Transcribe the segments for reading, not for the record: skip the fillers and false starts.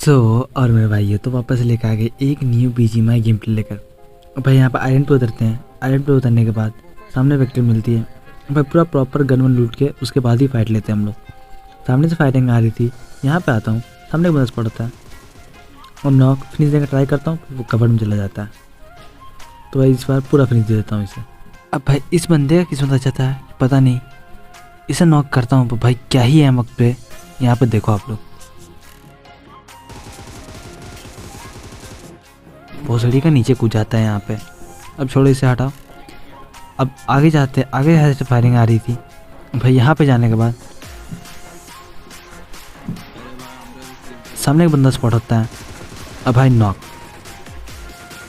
और मेरे भाई तो वापस लेकर आ गए एक न्यू बीजीएमआई गेम प्ले लेकर। और भाई यहाँ पर आयरन पे उतरते हैं। आयरन पे उतरने के बाद सामने विक्ट्री मिलती है। भाई पूरा प्रॉपर गन वन लूट के उसके बाद ही फाइट लेते हैं हम लोग। सामने से फाइटिंग आ रही थी, यहाँ पे आता हूँ, सामने एक बंदा स्पॉट होता है और नॉक फिनिश देने का ट्राई करता हूँ, वो कवर में चला जाता है। तो भाई इस बार पूरा फिनिश दे देता हूँ इसे। अब भाई इस बंदे का किस्मत अच्छा था, पता नहीं, इसे नॉक करता हूँ। भाई क्या ही है वक्त पे, यहाँ पे देखो आप लोग, भोसड़ी का नीचे कूद जाता है यहाँ पे। अब छोड़ो इसे, हटाओ। अब आगे जाते, आगे से फायरिंग आ रही थी। भाई यहाँ पे जाने के बाद सामने एक बंदा स्पॉट होता है। अब भाई नॉक।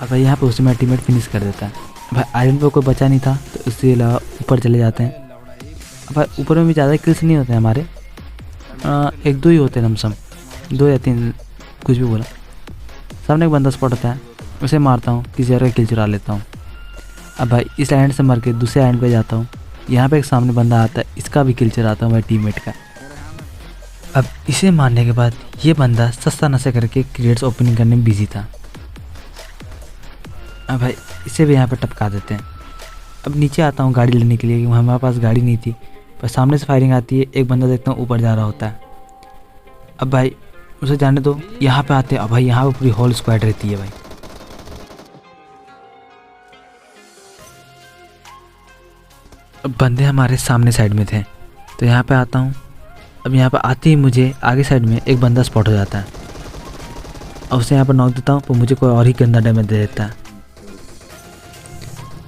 अब भाई यहाँ पे उसी में टीममेट फिनिश कर देता है। भाई आयरन पे कोई बचा नहीं था तो इसके अलावा ऊपर चले जाते हैं। अब भाई ऊपर में भी ज़्यादा किल्स नहीं होते हैं हमारे, एक दो ही होते हैं लमसम, 2 या 3, कुछ भी बोला। सामने एक बंदा स्पॉट होता है, उसे मारता हूँ, किसी और का किल चुरा लेता हूँ। अब भाई इस एंड से मर के दूसरे एंड पे जाता हूँ। यहाँ पे एक सामने बंदा आता है, इसका भी किल चुराता हूँ भाई टीममेट का। अब इसे मारने के बाद ये बंदा सस्ता नशे करके क्रेट्स ओपनिंग करने में बिजी था। अब भाई इसे भी यहाँ पे टपका देते हैं। अब नीचे आता हूँ गाड़ी लेने के लिए, क्योंकि हमारे पास गाड़ी नहीं थी। पर सामने से फायरिंग आती है, एक बंदा देखता हूँ ऊपर जा रहा होता है। अब भाई उसे जाने दो, यहाँ पे आते हैं। अब भाई यहाँ पे पूरी होल स्क्वाड रहती है भाई। अब बंदे हमारे सामने साइड में थे तो यहाँ पे आता हूँ। अब यहाँ पे आते ही मुझे आगे साइड में एक बंदा स्पॉट हो जाता है और उसे यहाँ पर नॉक देता हूँ, तो मुझे कोई और ही गंदा डैमेज दे देता है।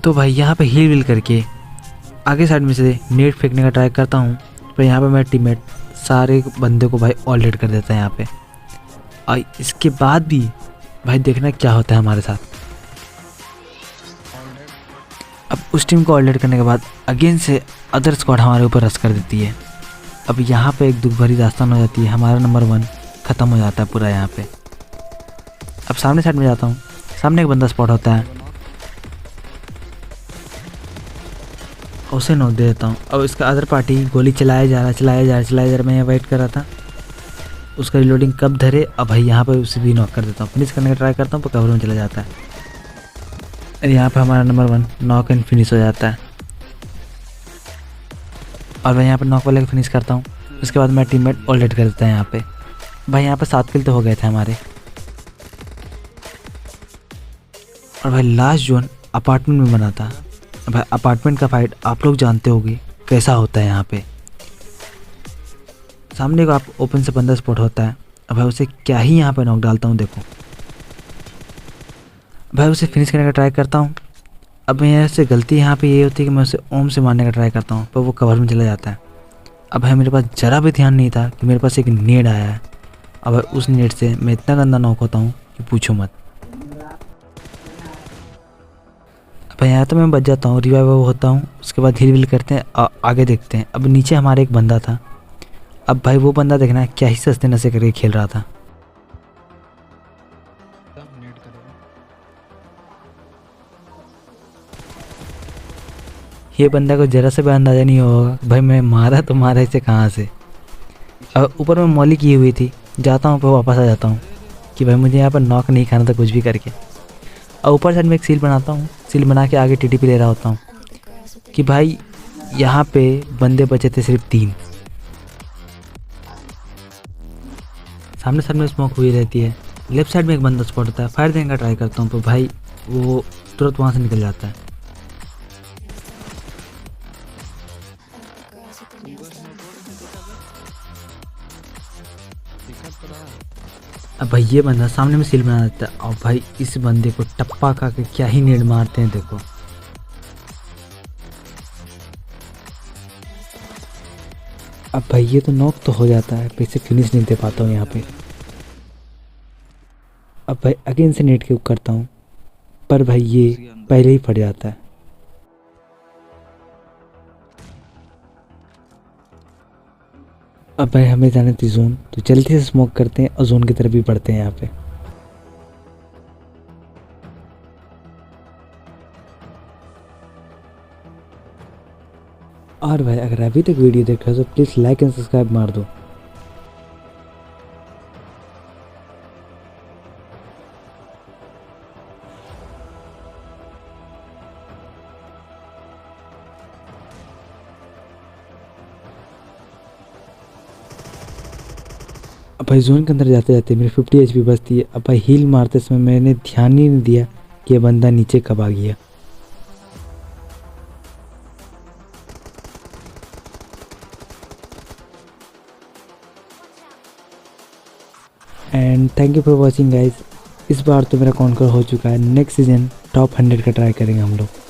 तो भाई यहाँ पे हील विल करके आगे साइड में से नेट फेंकने का ट्राई करता हूँ, पर यहाँ पे मेरा टीममेट सारे बंदे को भाई ऑल डेड कर देता है यहाँ पे। और इसके बाद भी भाई देखना क्या होता है हमारे साथ। अब उस टीम को ऑल डेड करने के बाद अगेन से अदर स्क्वाड हमारे ऊपर रश कर देती है। अब यहाँ पे एक दुख भरी दास्तान हो जाती है, हमारा नंबर 1 ख़त्म हो जाता है पूरा यहाँ पे। अब सामने साइड में जाता हूँ, सामने एक बंदा स्पॉट होता है, उसे नॉक दे देता हूँ। अब इसका अदर पार्टी गोली चलाया जा रहा। मैं यहाँ वेट कर रहा था उसका रिलोडिंग कब धरे। अब भाई यहाँ पे उसे भी नॉक कर देता हूँ, फिनिश करने का ट्राई करता हूँ, पर कवर में चला जाता है। और यहाँ पे हमारा नंबर 1 नॉक एंड फिनिश हो जाता है। और मैं यहाँ पे नॉक वाले को फिनिश करता हूँ। उसके बाद मेरा टीममेट ऑल डेड कर देता है यहाँ पे। भाई यहाँ पे 7 किल तो हो गए थे हमारे। और भाई लास्ट जोन अपार्टमेंट में बना था। भाई अपार्टमेंट का फाइट आप लोग जानते होंगे कैसा होता है। यहाँ पे सामने को आप ओपन से बंदा स्पॉट होता है। अब भाई उसे क्या ही यहाँ पे नॉक डालता हूँ, देखो भाई उसे फिनिश करने का ट्राई करता हूँ। अब मेरे से गलती यहाँ पे ये होती है कि मैं उसे ओम से मारने का ट्राई करता हूँ, पर वो कवर में चला जाता है। अब भाई मेरे पास ज़रा भी ध्यान नहीं था कि मेरे पास एक नेड आया है। अब भाई उस नेड से मैं इतना गंदा नॉक होता हूँ कि पूछो मत। अब यहाँ तो मैं बच जाता हूँ, रिवाइव होता हूँ। उसके बाद हील विल करते हैं, आगे देखते हैं। अब नीचे हमारे एक बंदा था। अब भाई वो बंदा देखना है क्या ही सस्ते नशे करके खेल रहा था। ये बंदा को जरा से भी अंदाज़ा नहीं होगा भाई मैं मारा तो मारा इसे कहाँ से। अब ऊपर में मॉली की हुई थी, जाता हूँ पर वापस आ जाता हूँ कि भाई मुझे यहाँ पर नॉक नहीं खाना था कुछ भी करके। और ऊपर साइड में एक सील बनाता हूँ, सील बना के आगे टीटीपी ले रहा होता हूँ कि भाई यहाँ पे बंदे बचे थे सिर्फ 3। सामने साइड में स्मोक हुई रहती है। लेफ्ट साइड में एक बंदा स्पॉट होता है, फायर देने का ट्राई करता हूँ, पर भाई वो तुरंत वहाँ से निकल जाता है। अब भाई ये बंदा सामने में सील बना देता है और भाई इस बंदे को टप्पा खा के क्या ही नेड मारते हैं देखो। अब भाई ये तो नॉक तो हो जाता है, पर इसे फिनिश नहीं दे पाता हूँ यहाँ पे। अब भाई अगेन से नेट के करता हूँ, पर भाई ये पहले ही फट जाता है। अब भाई हमें जाना थी जोन, तो जल्दी से स्मोक करते हैं और जोन की तरफ भी बढ़ते हैं यहाँ पे। और भाई अगर अभी तक वीडियो देख रहे हो तो प्लीज़ लाइक एंड सब्सक्राइब मार दो। अब भाई जोन के अंदर जाते जाते मेरी 50 एचपी बचती है। अब भाई हील मारते समय मैंने ध्यान ही नहीं दिया कि ये बंदा नीचे कब आ गया। And thank you for watching guys. इस बार तो मेरा कॉन्कर हो चुका है। नेक्स्ट सीजन टॉप 100 का ट्राई करेंगे हम लोग।